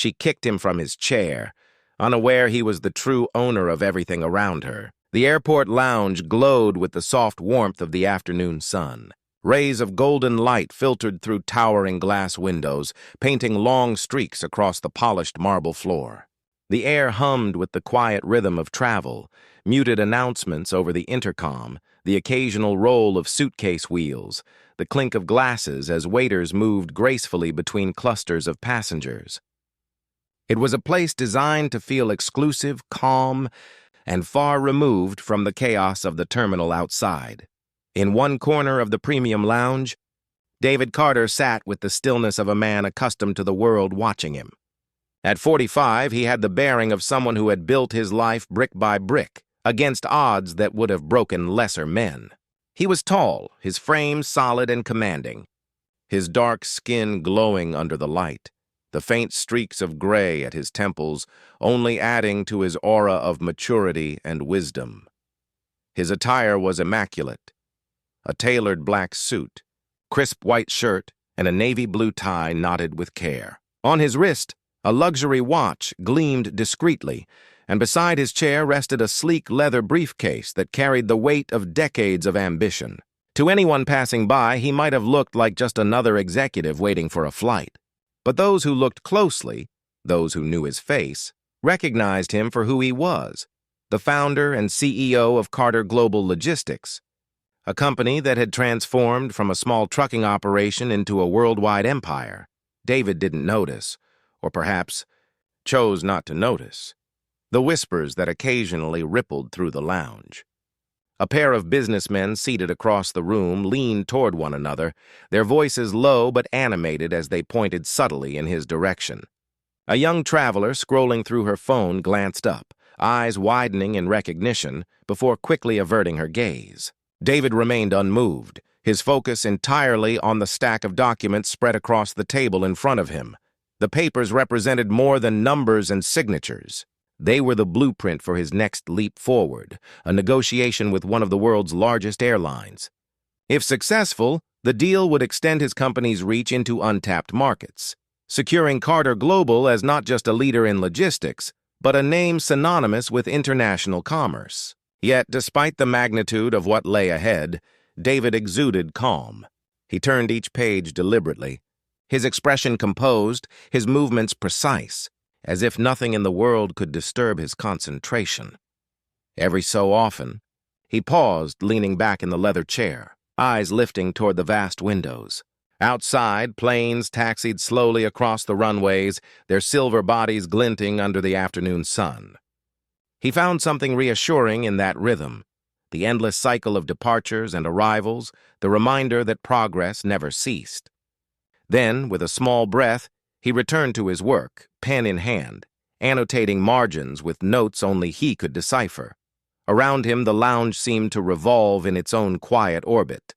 She kicked him from his chair, unaware he was the true owner of everything around her. The airport lounge glowed with the soft warmth of the afternoon sun. Rays of golden light filtered through towering glass windows, painting long streaks across the polished marble floor. The air hummed with the quiet rhythm of travel, muted announcements over the intercom, the occasional roll of suitcase wheels, the clink of glasses as waiters moved gracefully between clusters of passengers. It was a place designed to feel exclusive, calm, and far removed from the chaos of the terminal outside. In one corner of the premium lounge, David Carter sat with the stillness of a man accustomed to the world watching him. At 45, he had the bearing of someone who had built his life brick by brick, against odds that would have broken lesser men. He was tall, his frame solid and commanding, his dark skin glowing under the light, the faint streaks of gray at his temples only adding to his aura of maturity and wisdom. His attire was immaculate. A tailored black suit, crisp white shirt, and a navy blue tie knotted with care. On his wrist, a luxury watch gleamed discreetly, and beside his chair rested a sleek leather briefcase that carried the weight of decades of ambition. To anyone passing by, he might have looked like just another executive waiting for a flight. But those who looked closely, those who knew his face, recognized him for who he was, the founder and CEO of Carter Global Logistics, a company that had transformed from a small trucking operation into a worldwide empire. David didn't notice, or perhaps chose not to notice, the whispers that occasionally rippled through the lounge. A pair of businessmen seated across the room leaned toward one another, their voices low but animated as they pointed subtly in his direction. A young traveler scrolling through her phone glanced up, eyes widening in recognition, before quickly averting her gaze. David remained unmoved, his focus entirely on the stack of documents spread across the table in front of him. The papers represented more than numbers and signatures. They were the blueprint for his next leap forward, a negotiation with one of the world's largest airlines. If successful, the deal would extend his company's reach into untapped markets, securing Carter Global as not just a leader in logistics, but a name synonymous with international commerce. Yet, despite the magnitude of what lay ahead, David exuded calm. He turned each page deliberately, his expression composed, his movements precise, as if nothing in the world could disturb his concentration. Every so often, he paused, leaning back in the leather chair, eyes lifting toward the vast windows. Outside, planes taxied slowly across the runways, their silver bodies glinting under the afternoon sun. He found something reassuring in that rhythm, the endless cycle of departures and arrivals, the reminder that progress never ceased. Then, with a small breath, he returned to his work, pen in hand, annotating margins with notes only he could decipher. Around him, the lounge seemed to revolve in its own quiet orbit.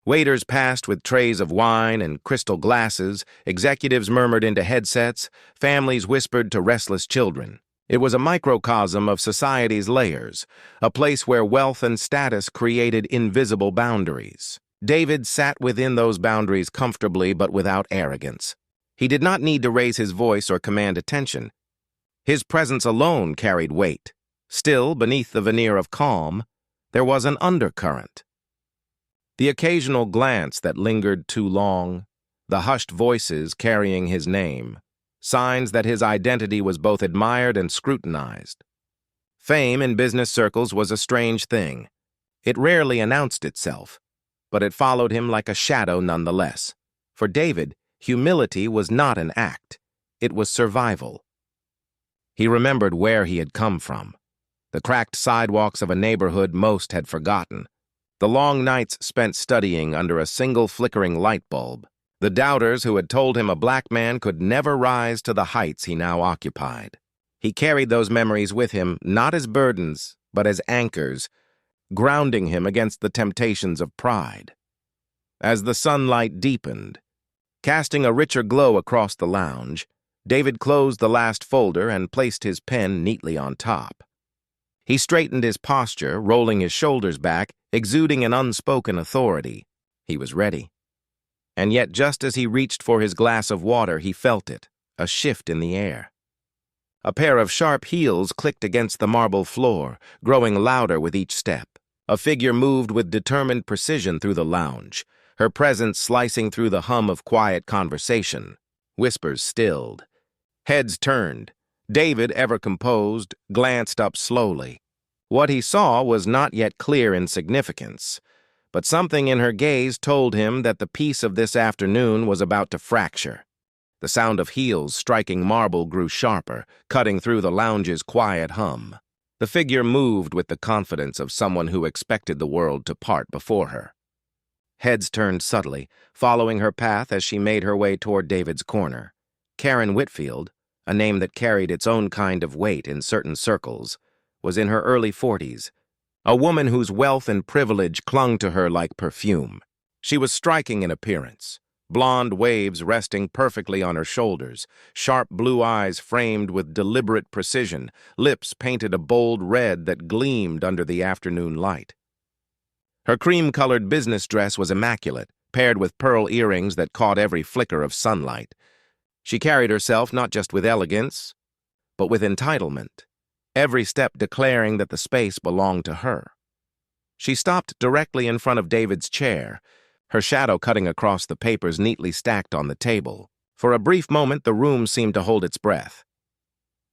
Waiters passed with trays of wine and crystal glasses, executives murmured into headsets, families whispered to restless children. It was a microcosm of society's layers, a place where wealth and status created invisible boundaries. David sat within those boundaries comfortably but without arrogance. He did not need to raise his voice or command attention. His presence alone carried weight. Still, beneath the veneer of calm, there was an undercurrent. The occasional glance that lingered too long, the hushed voices carrying his name, signs that his identity was both admired and scrutinized. Fame in business circles was a strange thing. It rarely announced itself, but it followed him like a shadow nonetheless. For David, humility was not an act, it was survival. He remembered where he had come from, the cracked sidewalks of a neighborhood most had forgotten, the long nights spent studying under a single flickering light bulb, the doubters who had told him a black man could never rise to the heights he now occupied. He carried those memories with him, not as burdens, but as anchors, grounding him against the temptations of pride. As the sunlight deepened, casting a richer glow across the lounge, David closed the last folder and placed his pen neatly on top. He straightened his posture, rolling his shoulders back, exuding an unspoken authority. He was ready. And yet, just as he reached for his glass of water, he felt it, a shift in the air. A pair of sharp heels clicked against the marble floor, growing louder with each step. A figure moved with determined precision through the lounge, her presence slicing through the hum of quiet conversation. Whispers stilled. Heads turned. David, ever composed, glanced up slowly. What he saw was not yet clear in significance, but something in her gaze told him that the peace of this afternoon was about to fracture. The sound of heels striking marble grew sharper, cutting through the lounge's quiet hum. The figure moved with the confidence of someone who expected the world to part before her. Heads turned subtly, following her path as she made her way toward David's corner. Karen Whitfield, a name that carried its own kind of weight in certain circles, was in her early 40s, a woman whose wealth and privilege clung to her like perfume. She was striking in appearance, blonde waves resting perfectly on her shoulders, sharp blue eyes framed with deliberate precision, lips painted a bold red that gleamed under the afternoon light. Her cream-colored business dress was immaculate, paired with pearl earrings that caught every flicker of sunlight. She carried herself not just with elegance, but with entitlement, every step declaring that the space belonged to her. She stopped directly in front of David's chair, her shadow cutting across the papers neatly stacked on the table. For a brief moment, the room seemed to hold its breath.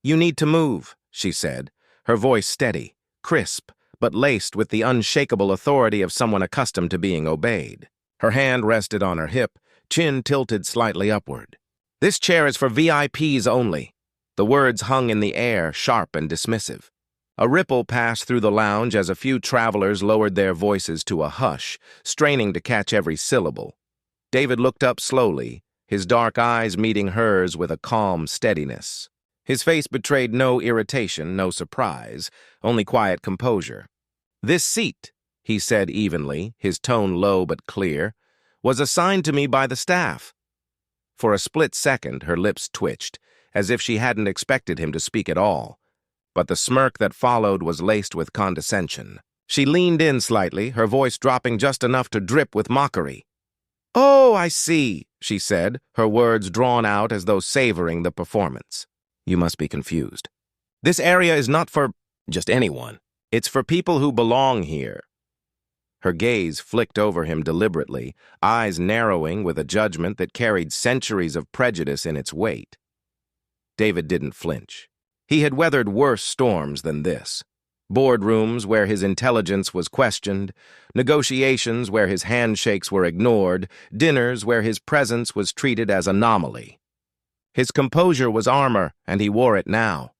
"You need to move," she said, her voice steady, crisp, but laced with the unshakable authority of someone accustomed to being obeyed. Her hand rested on her hip, chin tilted slightly upward. "This chair is for VIPs only." The words hung in the air, sharp and dismissive. A ripple passed through the lounge as a few travelers lowered their voices to a hush, straining to catch every syllable. David looked up slowly, his dark eyes meeting hers with a calm steadiness. His face betrayed no irritation, no surprise, only quiet composure. "This seat," he said evenly, his tone low but clear, "was assigned to me by the staff." For a split second, her lips twitched, as if she hadn't expected him to speak at all. But the smirk that followed was laced with condescension. She leaned in slightly, her voice dropping just enough to drip with mockery. "Oh, I see," she said, her words drawn out as though savoring the performance. "You must be confused. This area is not for just anyone. It's for people who belong here." Her gaze flicked over him deliberately, eyes narrowing with a judgment that carried centuries of prejudice in its weight. David didn't flinch. He had weathered worse storms than this. Boardrooms where his intelligence was questioned, negotiations where his handshakes were ignored, dinners where his presence was treated as anomaly. His composure was armor, and he wore it now.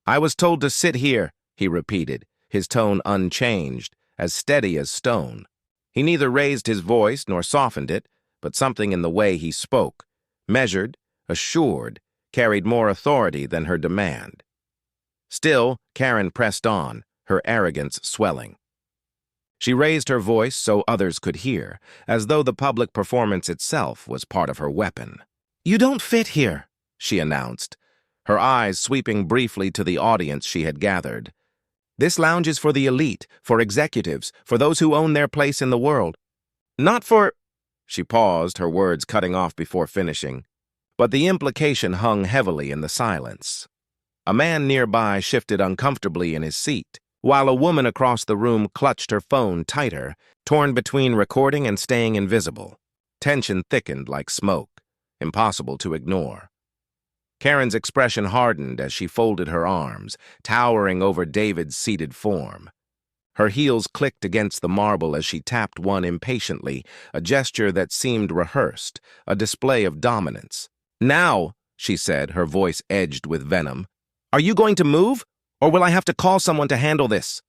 "I was told to sit here," he repeated, his tone unchanged, as steady as stone. He neither raised his voice nor softened it, but something in the way he spoke, measured, assured, carried more authority than her demand. Still, Karen pressed on, her arrogance swelling. She raised her voice so others could hear, as though the public performance itself was part of her weapon. "You don't fit here," she announced, her eyes sweeping briefly to the audience she had gathered. "This lounge is for the elite, for executives, for those who own their place in the world. Not for—" She paused, her words cutting off before finishing. But the implication hung heavily in the silence. A man nearby shifted uncomfortably in his seat, while a woman across the room clutched her phone tighter, torn between recording and staying invisible. Tension thickened like smoke, impossible to ignore. Karen's expression hardened as she folded her arms, towering over David's seated form. Her heels clicked against the marble as she tapped one impatiently, a gesture that seemed rehearsed, a display of dominance. "Now," she said, her voice edged with venom, "are you going to move, or will I have to call someone to handle this?"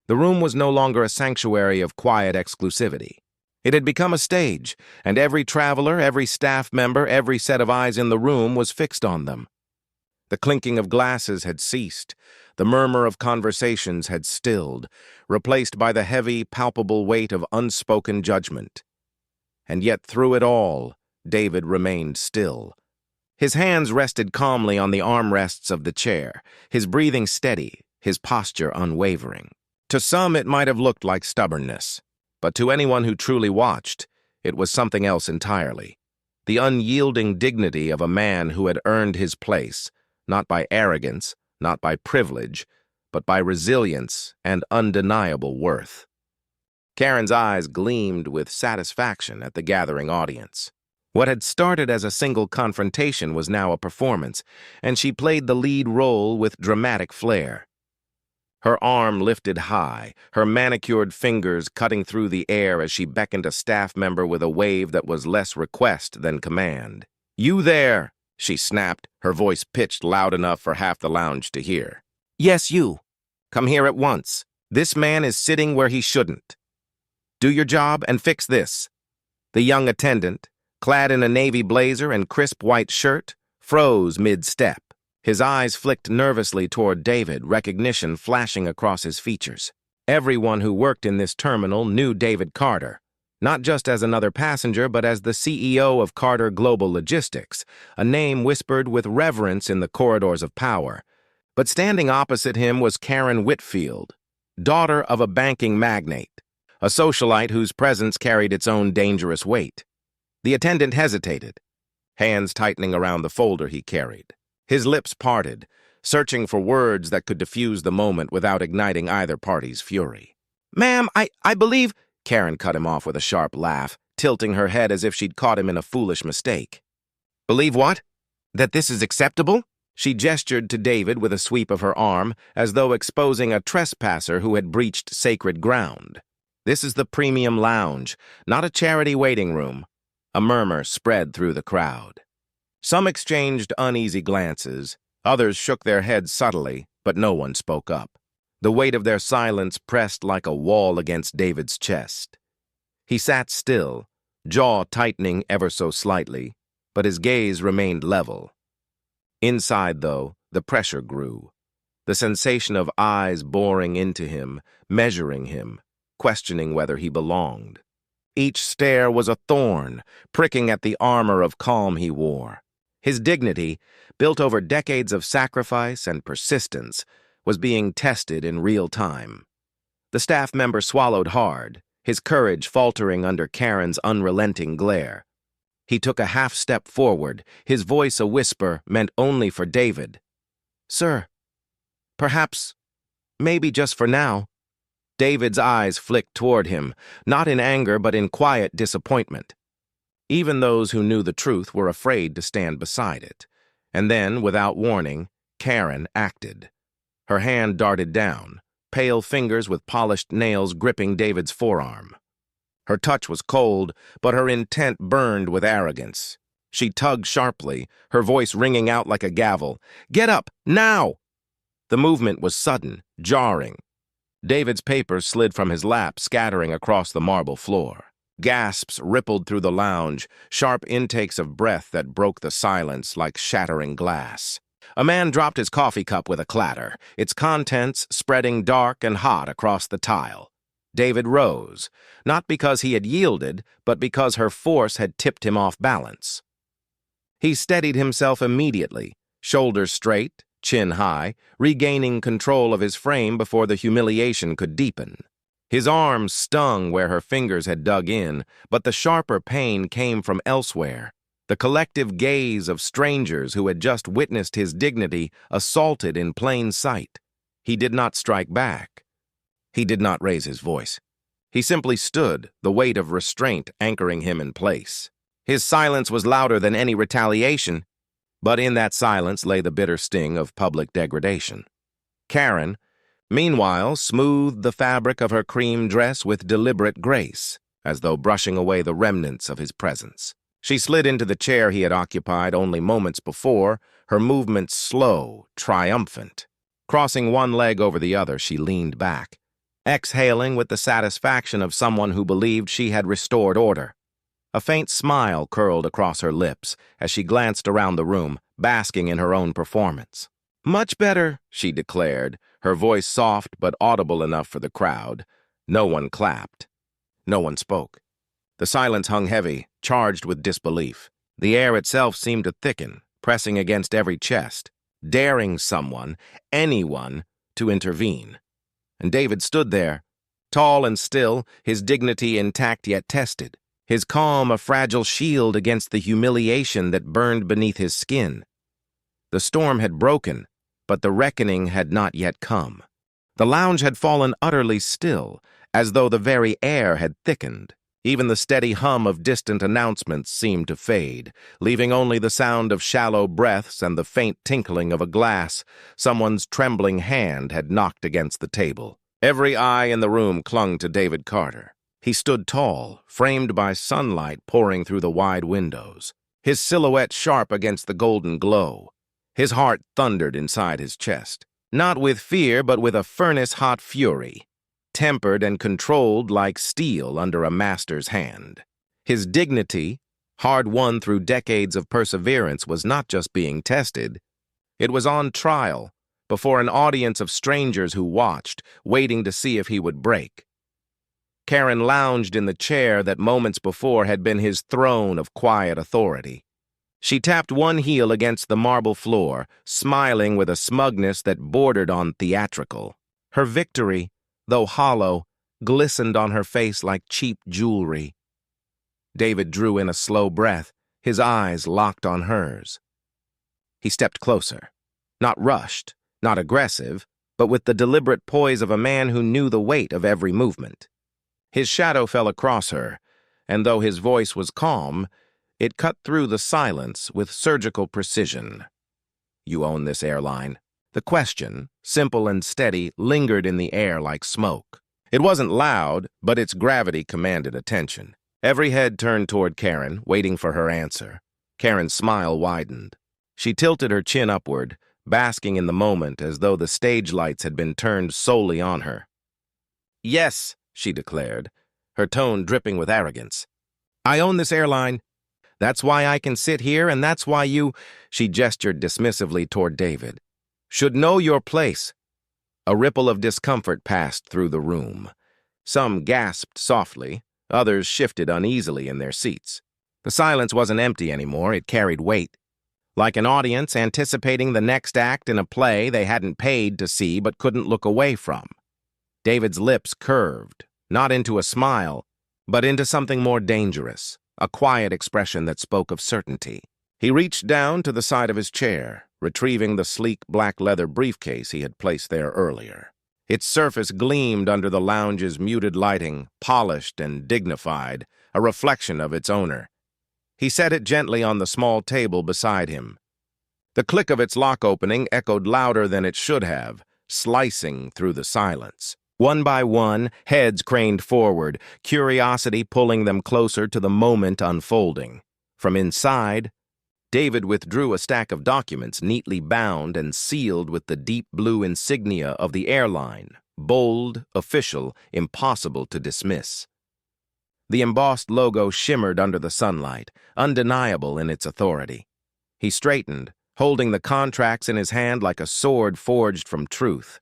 The room was no longer a sanctuary of quiet exclusivity. It had become a stage, and every traveler, every staff member, every set of eyes in the room was fixed on them. The clinking of glasses had ceased, the murmur of conversations had stilled, replaced by the heavy, palpable weight of unspoken judgment. And yet through it all, David remained still. His hands rested calmly on the armrests of the chair, his breathing steady, his posture unwavering. To some it might have looked like stubbornness, but to anyone who truly watched, it was something else entirely. the unyielding dignity of a man who had earned his place, not by arrogance, not by privilege, but by resilience and undeniable worth. Karen's eyes gleamed with satisfaction at the gathering audience. What had started as a single confrontation was now a performance, and she played the lead role with dramatic flair. Her arm lifted high, her manicured fingers cutting through the air as she beckoned a staff member with a wave that was less request than command. "You there!" she snapped, her voice pitched loud enough for half the lounge to hear. "Yes, you. Come here at once. This man is sitting where he shouldn't. Do your job and fix this." The young attendant, clad in a navy blazer and crisp white shirt, froze mid-step. His eyes flicked nervously toward David, recognition flashing across his features. Everyone who worked in this terminal knew David Carter, not just as another passenger, but as the CEO of Carter Global Logistics, a name whispered with reverence in the corridors of power. But standing opposite him was Karen Whitfield, daughter of a banking magnate, a socialite whose presence carried its own dangerous weight. The attendant hesitated, hands tightening around the folder he carried. His lips parted, searching for words that could diffuse the moment without igniting either party's fury. "Ma'am, I believe—" Karen cut him off with a sharp laugh, tilting her head as if she'd caught him in a foolish mistake. "Believe what? That this is acceptable?" She gestured to David with a sweep of her arm, as though exposing a trespasser who had breached sacred ground. "This is the premium lounge, not a charity waiting room." A murmur spread through the crowd. Some exchanged uneasy glances, others shook their heads subtly, but no one spoke up. The weight of their silence pressed like a wall against David's chest. He sat still, jaw tightening ever so slightly, but his gaze remained level. Inside, though, the pressure grew. The sensation of eyes boring into him, measuring him, questioning whether he belonged. Each stare was a thorn, pricking at the armor of calm he wore. His dignity, built over decades of sacrifice and persistence, was being tested in real time. The staff member swallowed hard, his courage faltering under Karen's unrelenting glare. He took a half-step forward, his voice a whisper meant only for David. "Sir, perhaps, maybe just for now." David's eyes flicked toward him, not in anger but in quiet disappointment. Even those who knew the truth were afraid to stand beside it. And then, without warning, Karen acted. Her hand darted down, pale fingers with polished nails gripping David's forearm. Her touch was cold, but her intent burned with arrogance. She tugged sharply, her voice ringing out like a gavel. "Get up, now!" The movement was sudden, jarring. David's papers slid from his lap, scattering across the marble floor. Gasps rippled through the lounge, sharp intakes of breath that broke the silence like shattering glass. A man dropped his coffee cup with a clatter, its contents spreading dark and hot across the tile. David rose, not because he had yielded, but because her force had tipped him off balance. He steadied himself immediately, shoulders straight, chin high, regaining control of his frame before the humiliation could deepen. His arms stung where her fingers had dug in, but the sharper pain came from elsewhere. The collective gaze of strangers who had just witnessed his dignity assaulted in plain sight. He did not strike back. He did not raise his voice. He simply stood, the weight of restraint anchoring him in place. His silence was louder than any retaliation, but in that silence lay the bitter sting of public degradation. Karen, meanwhile, smoothed the fabric of her cream dress with deliberate grace, as though brushing away the remnants of his presence. She slid into the chair he had occupied only moments before, her movements slow, triumphant. Crossing one leg over the other, she leaned back, exhaling with the satisfaction of someone who believed she had restored order. A faint smile curled across her lips as she glanced around the room, basking in her own performance. "Much better," she declared, her voice soft but audible enough for the crowd. No one clapped. No one spoke. The silence hung heavy, charged with disbelief. The air itself seemed to thicken, pressing against every chest, daring someone, anyone, to intervene. And David stood there, tall and still, his dignity intact yet tested. his calm a fragile shield against the humiliation that burned beneath his skin. The storm had broken, but the reckoning had not yet come. The lounge had fallen utterly still, as though the very air had thickened. Even the steady hum of distant announcements seemed to fade, leaving only the sound of shallow breaths and the faint tinkling of a glass someone's trembling hand had knocked against the table. Every eye in the room clung to David Carter. He stood tall, framed by sunlight pouring through the wide windows, his silhouette sharp against the golden glow. His heart thundered inside his chest, not with fear but with a furnace-hot fury, tempered and controlled like steel under a master's hand. His dignity, hard-won through decades of perseverance, was not just being tested. It was on trial, before an audience of strangers who watched, waiting to see if he would break. Karen lounged in the chair that moments before had been his throne of quiet authority. She tapped one heel against the marble floor, smiling with a smugness that bordered on theatrical. Her victory, though hollow, glistened on her face like cheap jewelry. David drew in a slow breath, his eyes locked on hers. He stepped closer, not rushed, not aggressive, but with the deliberate poise of a man who knew the weight of every movement. His shadow fell across her, and though his voice was calm, it cut through the silence with surgical precision. "You own this airline?" The question, simple and steady, lingered in the air like smoke. It wasn't loud, but its gravity commanded attention. Every head turned toward Karen, waiting for her answer. Karen's smile widened. She tilted her chin upward, basking in the moment as though the stage lights had been turned solely on her. "Yes," she declared, her tone dripping with arrogance. "I own this airline. That's why I can sit here, and that's why you," she gestured dismissively toward David, "should know your place." A ripple of discomfort passed through the room. Some gasped softly, others shifted uneasily in their seats. The silence wasn't empty anymore, it carried weight. Like an audience anticipating the next act in a play they hadn't paid to see but couldn't look away from. David's lips curved, not into a smile, but into something more dangerous, a quiet expression that spoke of certainty. He reached down to the side of his chair, retrieving the sleek black leather briefcase he had placed there earlier. Its surface gleamed under the lounge's muted lighting, polished and dignified, a reflection of its owner. He set it gently on the small table beside him. The click of its lock opening echoed louder than it should have, slicing through the silence. One by one, heads craned forward, curiosity pulling them closer to the moment unfolding. From inside, David withdrew a stack of documents neatly bound and sealed with the deep blue insignia of the airline, bold, official, impossible to dismiss. The embossed logo shimmered under the sunlight, undeniable in its authority. He straightened, holding the contracts in his hand like a sword forged from truth.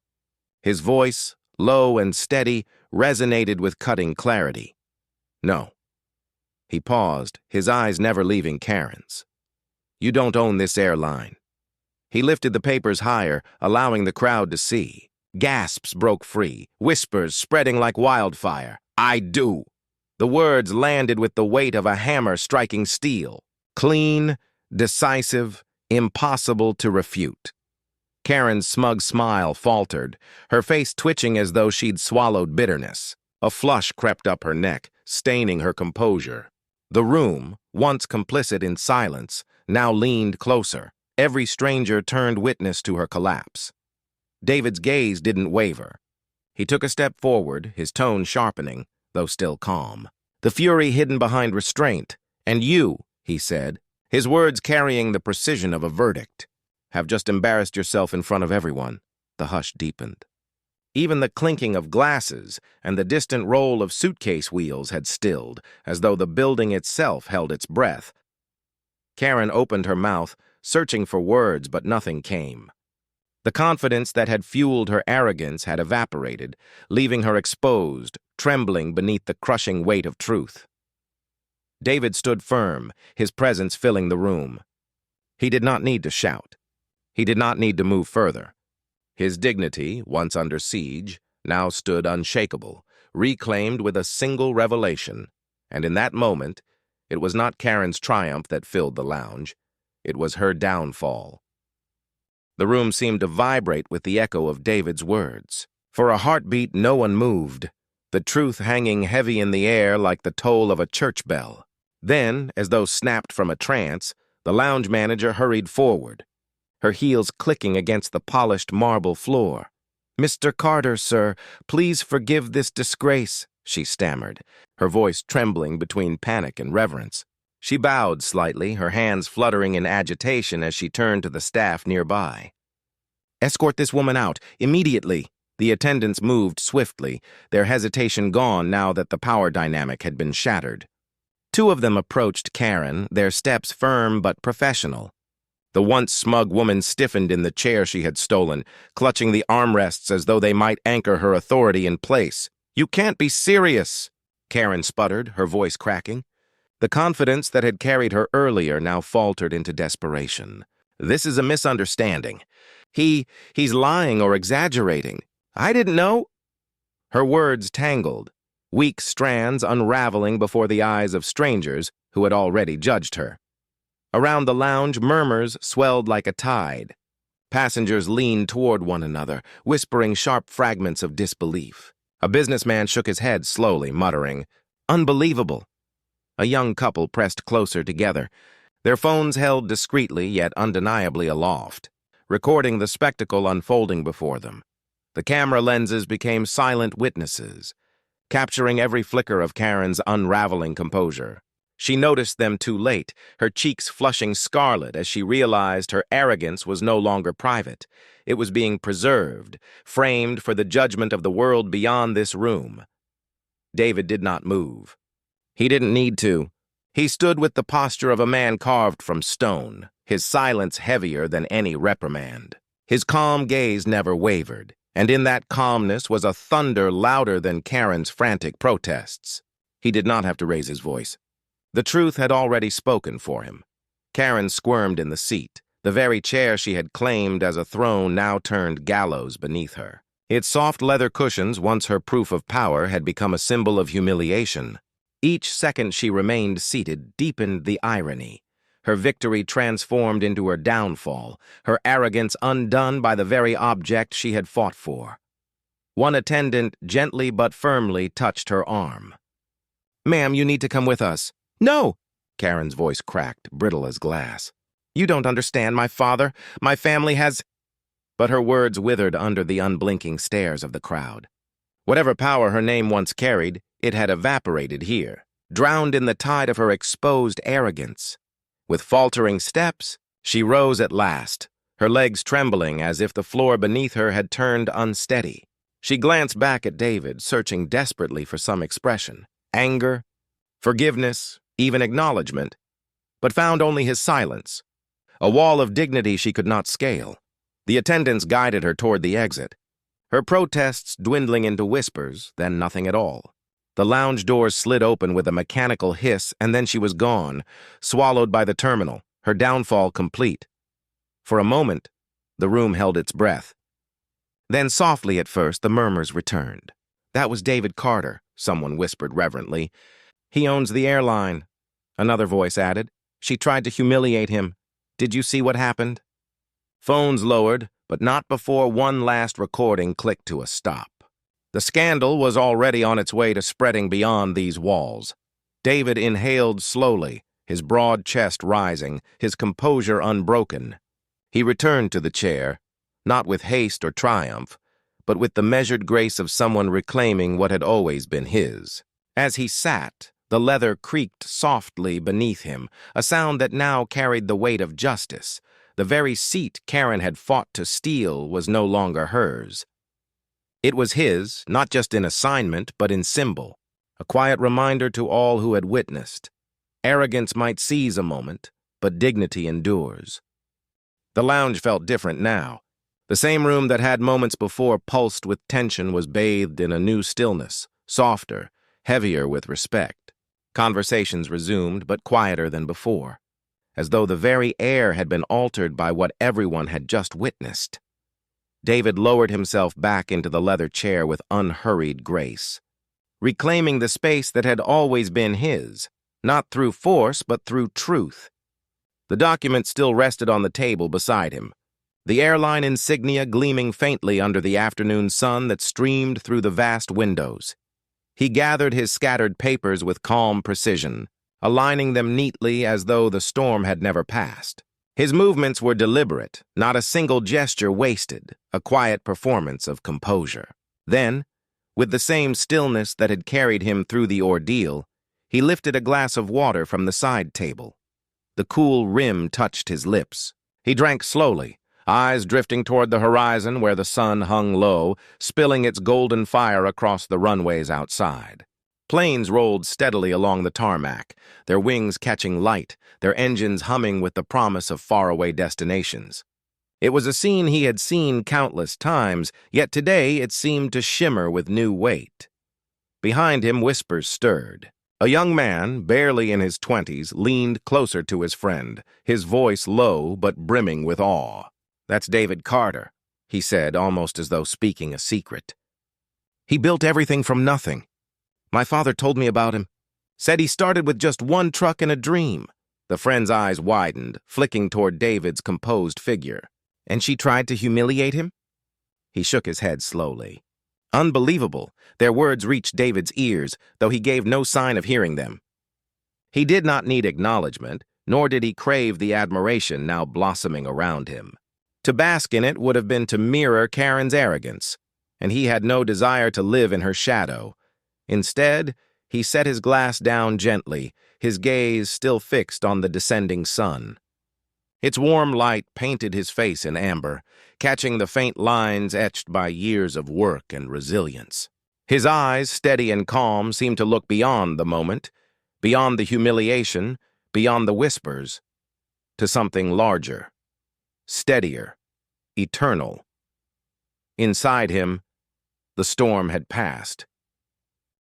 His voice, low and steady, resonated with cutting clarity. "No." He paused, his eyes never leaving Karen's. "You don't own this airline." He lifted the papers higher, allowing the crowd to see. Gasps broke free, whispers spreading like wildfire. "I do." The words landed with the weight of a hammer striking steel. Clean, decisive, impossible to refute. Karen's smug smile faltered, her face twitching as though she'd swallowed bitterness. A flush crept up her neck, staining her composure. The room, once complicit in silence, now leaned closer. Every stranger turned witness to her collapse. David's gaze didn't waver. He took a step forward, his tone sharpening, though still calm. The fury hidden behind restraint. "And you," he said, his words carrying the precision of a verdict, "have just embarrassed yourself in front of everyone." The hush deepened. Even the clinking of glasses and the distant roll of suitcase wheels had stilled, as though the building itself held its breath. Karen opened her mouth, searching for words, but nothing came. The confidence that had fueled her arrogance had evaporated, leaving her exposed, trembling beneath the crushing weight of truth. David stood firm, his presence filling the room. He did not need to shout. He did not need to move further. His dignity, once under siege, now stood unshakable, reclaimed with a single revelation. And in that moment, it was not Karen's triumph that filled the lounge. It was her downfall. The room seemed to vibrate with the echo of David's words. For a heartbeat, no one moved, the truth hanging heavy in the air like the toll of a church bell. Then, as though snapped from a trance, the lounge manager hurried forward, her heels clicking against the polished marble floor. "Mr. Carter, sir, please forgive this disgrace," she stammered, her voice trembling between panic and reverence. She bowed slightly, her hands fluttering in agitation as she turned to the staff nearby. "Escort this woman out, immediately." The attendants moved swiftly, their hesitation gone now that the power dynamic had been shattered. Two of them approached Karen, their steps firm but professional. The once smug woman stiffened in the chair she had stolen, clutching the armrests as though they might anchor her authority in place. "You can't be serious," Karen sputtered, her voice cracking. The confidence that had carried her earlier now faltered into desperation. "This is a misunderstanding. He's lying or exaggerating. I didn't know." Her words tangled, weak strands unraveling before the eyes of strangers who had already judged her. Around the lounge, murmurs swelled like a tide. Passengers leaned toward one another, whispering sharp fragments of disbelief. A businessman shook his head slowly, muttering, "Unbelievable." A young couple pressed closer together, their phones held discreetly yet undeniably aloft, recording the spectacle unfolding before them. The camera lenses became silent witnesses, capturing every flicker of Karen's unraveling composure. She noticed them too late, her cheeks flushing scarlet as she realized her arrogance was no longer private. It was being preserved, framed for the judgment of the world beyond this room. David did not move. He didn't need to. He stood with the posture of a man carved from stone, his silence heavier than any reprimand. His calm gaze never wavered, and in that calmness was a thunder louder than Karen's frantic protests. He did not have to raise his voice. The truth had already spoken for him. Karen squirmed in the seat. The very chair she had claimed as a throne now turned gallows beneath her. Its soft leather cushions, once her proof of power, had become a symbol of humiliation. Each second she remained seated deepened the irony. Her victory transformed into her downfall, her arrogance undone by the very object she had fought for. One attendant gently but firmly touched her arm. "Ma'am, you need to come with us." "No!" Karen's voice cracked, brittle as glass. "You don't understand. My father, my family has—" But her words withered under the unblinking stares of the crowd. Whatever power her name once carried, it had evaporated here, drowned in the tide of her exposed arrogance. With faltering steps, she rose at last, her legs trembling as if the floor beneath her had turned unsteady. She glanced back at David, searching desperately for some expression, anger, forgiveness, even acknowledgement, but found only his silence, a wall of dignity she could not scale. The attendants guided her toward the exit, her protests dwindling into whispers, then nothing at all. The lounge doors slid open with a mechanical hiss, and then she was gone, swallowed by the terminal, her downfall complete. For a moment, the room held its breath. Then softly at first, the murmurs returned. "That was David Carter," someone whispered reverently. "He owns the airline," another voice added. "She tried to humiliate him. Did you see what happened?" Phones lowered, but not before one last recording clicked to a stop. The scandal was already on its way to spreading beyond these walls. David inhaled slowly, his broad chest rising, his composure unbroken. He returned to the chair, not with haste or triumph, but with the measured grace of someone reclaiming what had always been his. As he sat, the leather creaked softly beneath him, a sound that now carried the weight of justice. The very seat Karen had fought to steal was no longer hers. It was his, not just in assignment, but in symbol, a quiet reminder to all who had witnessed. Arrogance might seize a moment, but dignity endures. The lounge felt different now. The same room that had moments before pulsed with tension was bathed in a new stillness, softer, heavier with respect. Conversations resumed, but quieter than before, as though the very air had been altered by what everyone had just witnessed. David lowered himself back into the leather chair with unhurried grace. reclaiming the space that had always been his, not through force but through truth. The document still rested on the table beside him, the airline insignia gleaming faintly under the afternoon sun that streamed through the vast windows. He gathered his scattered papers with calm precision, aligning them neatly as though the storm had never passed. His movements were deliberate, not a single gesture wasted, a quiet performance of composure. Then, with the same stillness that had carried him through the ordeal, he lifted a glass of water from the side table. The cool rim touched his lips. He drank slowly, eyes drifting toward the horizon where the sun hung low, spilling its golden fire across the runways outside. Planes rolled steadily along the tarmac, their wings catching light, their engines humming with the promise of faraway destinations. It was a scene he had seen countless times, yet today it seemed to shimmer with new weight. Behind him, whispers stirred. A young man, barely in his 20s, leaned closer to his friend, his voice low but brimming with awe. "That's David Carter," he said, almost as though speaking a secret. "He built everything from nothing. My father told me about him. Said he started with just one truck and a dream." The friend's eyes widened, flicking toward David's composed figure. "And she tried to humiliate him?" He shook his head slowly. Unbelievable, their words reached David's ears, though he gave no sign of hearing them. He did not need acknowledgement, nor did he crave the admiration now blossoming around him. To bask in it would have been to mirror Karen's arrogance, and he had no desire to live in her shadow. Instead, he set his glass down gently, his gaze still fixed on the descending sun. Its warm light painted his face in amber, catching the faint lines etched by years of work and resilience. His eyes, steady and calm, seemed to look beyond the moment, beyond the humiliation, beyond the whispers, to something larger, steadier, eternal. Inside him, the storm had passed.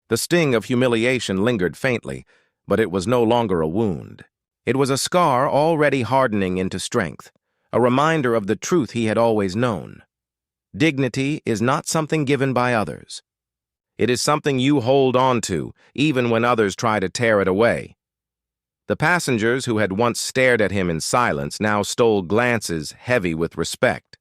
The sting of humiliation lingered faintly, but it was no longer a wound. It was a scar already hardening into strength, a reminder of the truth he had always known. Dignity is not something given by others. It is something you hold on to, even when others try to tear it away. The passengers who had once stared at him in silence now stole glances heavy with respect.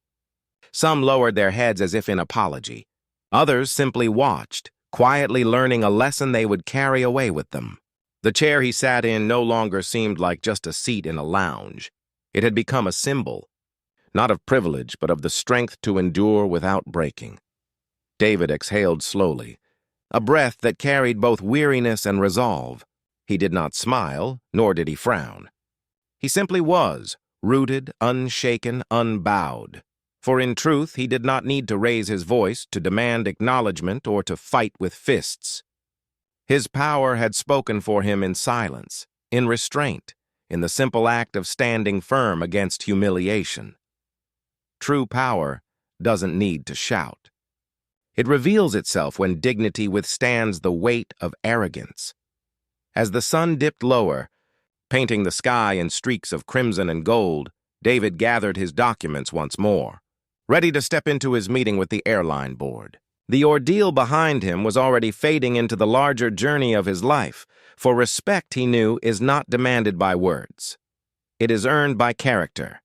Some lowered their heads as if in apology. Others simply watched, quietly learning a lesson they would carry away with them. The chair he sat in no longer seemed like just a seat in a lounge. It had become a symbol, not of privilege, but of the strength to endure without breaking. David exhaled slowly, a breath that carried both weariness and resolve. He did not smile, nor did he frown. He simply was, rooted, unshaken, unbowed. For in truth, he did not need to raise his voice, to demand acknowledgement, or to fight with fists. His power had spoken for him in silence, in restraint, in the simple act of standing firm against humiliation. True power doesn't need to shout. It reveals itself when dignity withstands the weight of arrogance. As the sun dipped lower, painting the sky in streaks of crimson and gold, David gathered his documents once more, ready to step into his meeting with the airline board. The ordeal behind him was already fading into the larger journey of his life, for respect, he knew, is not demanded by words. It is earned by character.